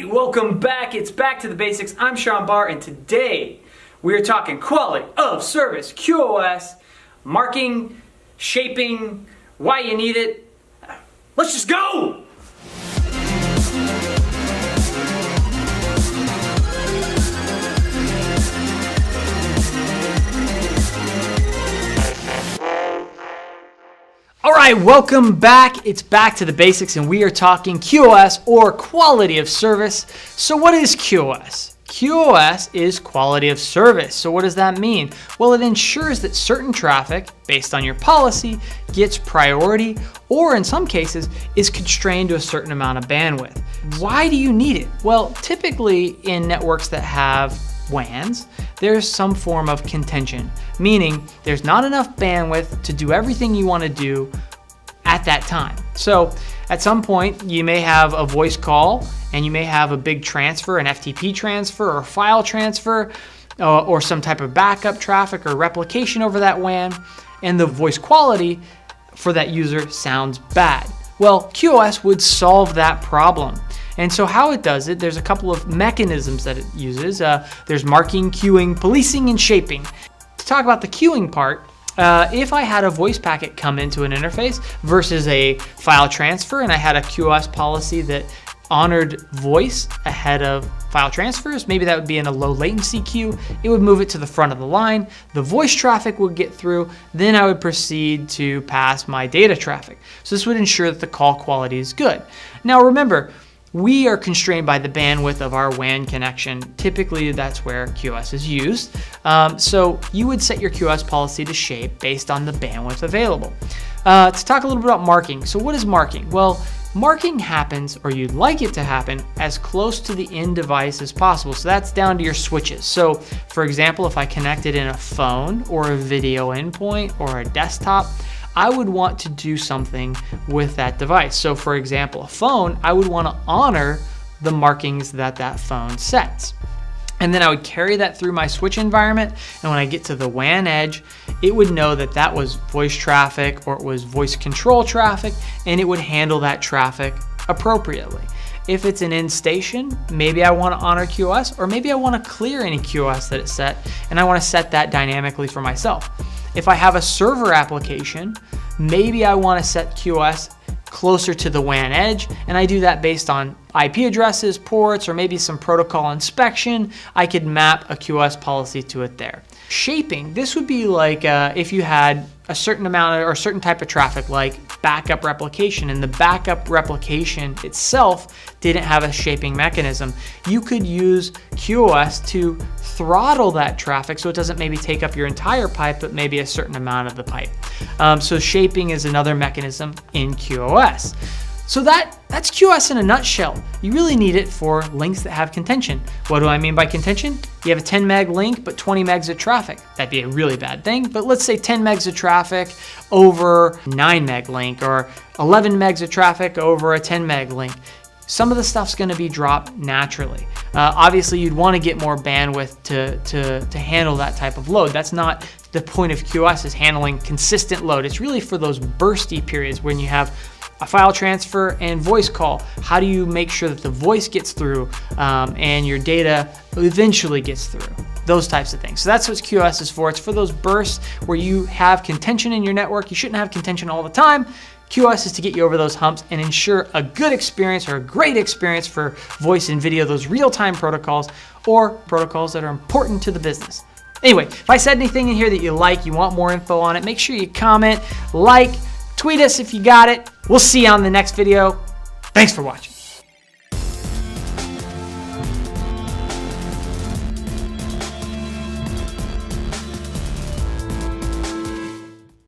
welcome back. It's Back to the Basics. I'm Sean Barr, and today we are talking quality of service, QoS, marking, shaping, why you need it. Let's just go! Alright, welcome back. It's Back to the Basics, and we are talking QoS, or quality of service. So what is QoS? QoS is quality of service. So what does that mean? Well, it ensures that certain traffic, based on your policy, gets priority, or in some cases, is constrained to a certain amount of bandwidth. Why do you need it? Well, typically in networks that have WANs, there's some form of contention, meaning there's not enough bandwidth to do everything you want to do at that time. So at some point you may have a voice call and you may have a big transfer, an FTP transfer or file transfer or some type of backup traffic or replication over that WAN, and the voice quality for that user sounds bad. Well, QoS would solve that problem. And so how it does it, there's a couple of mechanisms that it uses. There's marking, queuing, policing, and shaping. To talk about the queuing part, if I had a voice packet come into an interface versus a file transfer, and I had a QoS policy that honored voice ahead of file transfers, maybe that would be in a low latency queue, it would move it to the front of the line, the voice traffic would get through, then I would proceed to pass my data traffic. So this would ensure that the call quality is good. Now remember, we are constrained by the bandwidth of our WAN connection. Typically, that's where QoS is used. So you would set your QoS policy to shape based on the bandwidth available. To talk a little bit about marking. So what is marking? Well, marking happens, or you'd like it to happen, as close to the end device as possible. So that's down to your switches. So for example, if I connected in a phone or a video endpoint or a desktop, I would want to do something with that device. So for example, a phone, I would want to honor the markings that that phone sets. And then I would carry that through my switch environment, and when I get to the WAN edge, it would know that that was voice traffic or it was voice control traffic, and it would handle that traffic appropriately. If it's an end station, maybe I want to honor QoS, or maybe I want to clear any QoS that it's set, and I want to set that dynamically for myself. If I have a server application, maybe I want to set QoS closer to the WAN edge, and I do that based on IP addresses, ports, or maybe some protocol inspection. I could map a QoS policy to it there. Shaping, this would be like if you had a certain amount or a certain type of traffic like backup replication, and the backup replication itself didn't have a shaping mechanism. You could use QoS to throttle that traffic so it doesn't maybe take up your entire pipe, but maybe a certain amount of the pipe. So shaping is another mechanism in QoS. So that's QoS in a nutshell. You really need it for links that have contention. What do I mean by contention? You have a 10 meg link, but 20 megs of traffic. That'd be a really bad thing, but let's say 10 megs of traffic over 9 meg link, or 11 megs of traffic over a 10 meg link. Some of the stuff's gonna be dropped naturally. Obviously, you'd wanna get more bandwidth to handle that type of load. That's not the point of QoS, is handling consistent load. It's really for those bursty periods when you have a file transfer and voice call. How do you make sure that the voice gets through and your data eventually gets through? Those types of things. So that's what QoS is for. It's for those bursts where you have contention in your network. You shouldn't have contention all the time. QoS is to get you over those humps and ensure a good experience, or a great experience for voice and video, those real-time protocols or protocols that are important to the business. Anyway, if I said anything in here that you like, you want more info on it, make sure you comment, like, tweet us if you got it. We'll see you on the next video. Thanks for watching.